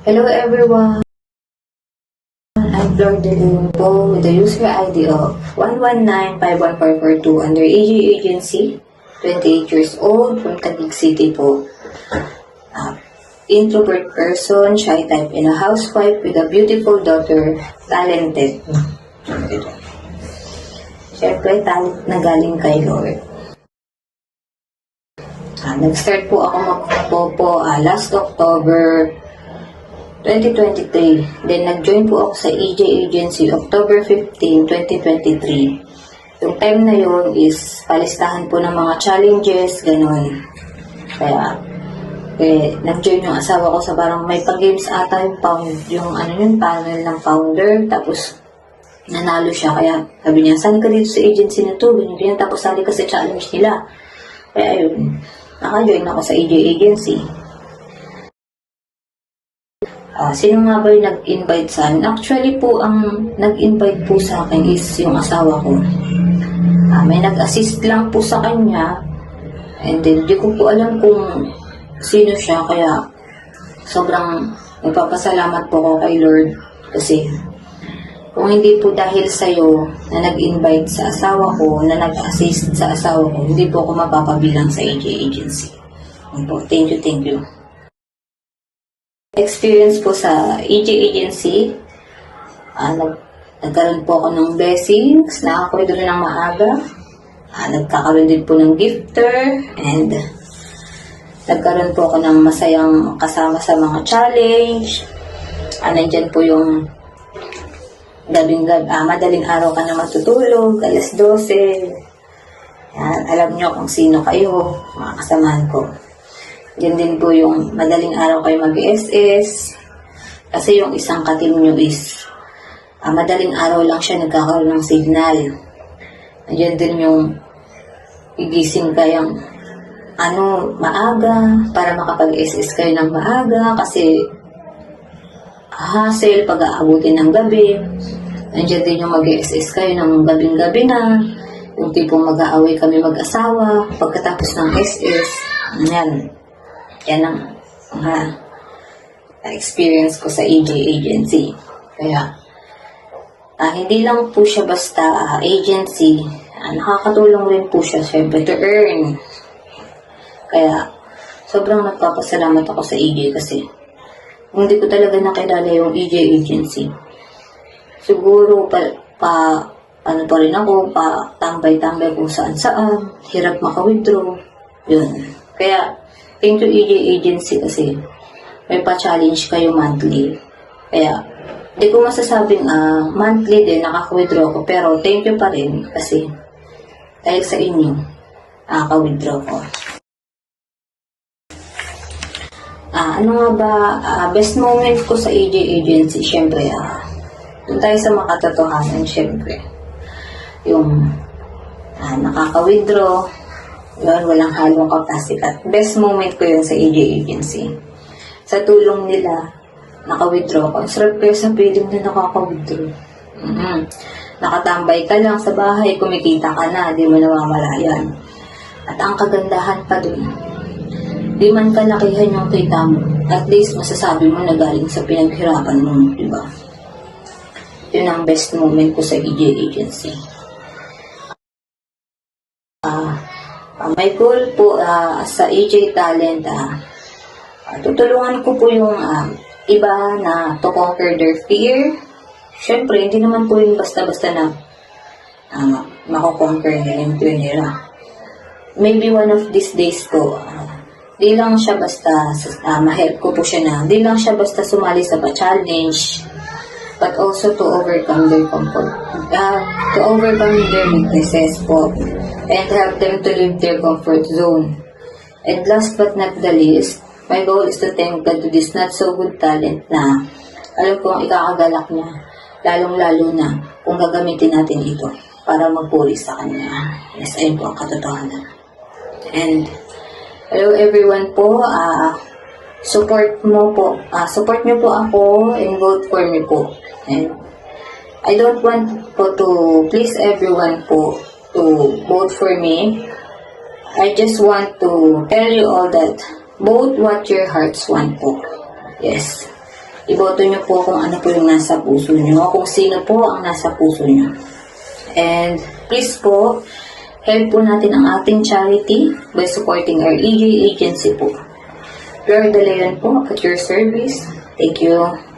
Hello everyone, I'm Flor De Leon po with the user ID of 119-51442 under AG Agency, 28 years old, from Taguig City po. Introvert person, shy type, and a housewife with a beautiful daughter, talented. Siyempre, talent na galing kay Lord. Nag-start po ako magpopo last October 2023. Then, nag-join po ako sa EJ Agency October 15, 2023. Yung time na yun is palistahan po ng mga challenges, ganun. Kaya, nag-join yung asawa ko sa parang may pag-games ata yung panel ng founder. Tapos, nanalo siya. Kaya, sabi niya, sali ka dito sa agency na to. Ganyan, tapos sali ka sa challenge nila. Kaya, ayun. Naka-join ako sa EJ Agency. Sino nga ba yung nag-invite sa akin? Actually po, ang nag-invite po sa akin is yung asawa ko. May nag-assist lang po sa kanya. And then, di ko po alam kung sino siya. Kaya, sobrang nagpapasalamat po ako kay Lord. Kasi, kung hindi po dahil sa'yo na nag-invite sa asawa ko, na nag-assist sa asawa ko, hindi po ako mapapabilang sa AJ Agency. Thank you. Experience po sa EJ Agency, nagkaroon po ako ng blessings, nakakuha doon ng maaga, nagkakaroon din po ng gifter, and nagkaroon po ako ng masayang kasama sa mga challenge. Nandyan po yung madaling araw ka na matutulog, alas 12. Alam nyo kung sino kayo, mga kasamahan ko. Yan din po yung madaling araw kayo mag-SS. Kasi yung isang katim nyo is madaling araw lang siya nagkakaroon ng signal. Yan din yung igising kayang maaga para makapag-SS kayo ng maaga kasi hassle pag-aabutin ng gabi. Nandiyan din yung mag-SS kayo ng gabing-gabi na. Yung tipong mag-aaway kami mag-asawa pagkatapos ng SS. Yan ang experience ko sa EJ Agency. Kaya, hindi lang po siya basta agency. Nakakatulong rin po siya syempre to earn. Kaya, sobrang nagpapasalamat ako sa EJ kasi hindi ko talaga nakilala yung EJ Agency. Siguro ano pa rin ako, tambay-tambay kung saan-saan, hirap maka-withdraw. Yun. Kaya, thank you EJ Agency kasi may pa-challenge kayo monthly. Kaya, di ko masasabing monthly din nakaka-withdraw ko, pero thank you pa rin kasi dahil sa inyo, nakaka-withdraw ko. Ano nga ba, best moment ko sa EJ Agency, syempre, doon tayo sa makatotohanan, syempre. Yung nakaka-withdraw, yun, walang halong kapasikat. Best moment ko yun sa EJ Agency. Sa tulong nila, naka-withdraw ko. Sarap kayo sa feeling na nakaka-withdraw. Nakatambay ka lang sa bahay, kumikita ka na, di mo namamalayan. At ang kagandahan pa dun, di man kalakihan yung kita mo, at least masasabi mo na galing sa pinaghirapan mo, di ba? Yun ang best moment ko sa EJ Agency. May goal po sa EJ Talent, tutulungan ko po yung iba na to conquer their fear. Siyempre, hindi naman po yung basta-basta na mako-conquer nila yung fear nila. Maybe one of these days po, di lang siya basta, ma-help ko po siya na, di lang siya basta sumali sa pa-challenge, but also to overcome their comfort, to overcome their weaknesses po, and help them to leave their comfort zone. And last but not the least, my goal is to thank God to this not so good talent na alam kong ikakagalak niya, lalong-lalo na kung gagamitin natin ito para magpuri sa Kanya. Yes, ayun po ang katotohanan. And hello everyone po, support niyo po ako and vote for me po. And I don't want po to please everyone po to vote for me. I just want to tell you all that vote what your hearts want po. Yes. Iboto nyo po kung ano po yung nasa puso nyo, kung sino po ang nasa puso nyo. And please po, help po natin ang ating charity by supporting our EJ agency po. Flor De Leon po at your service. Thank you.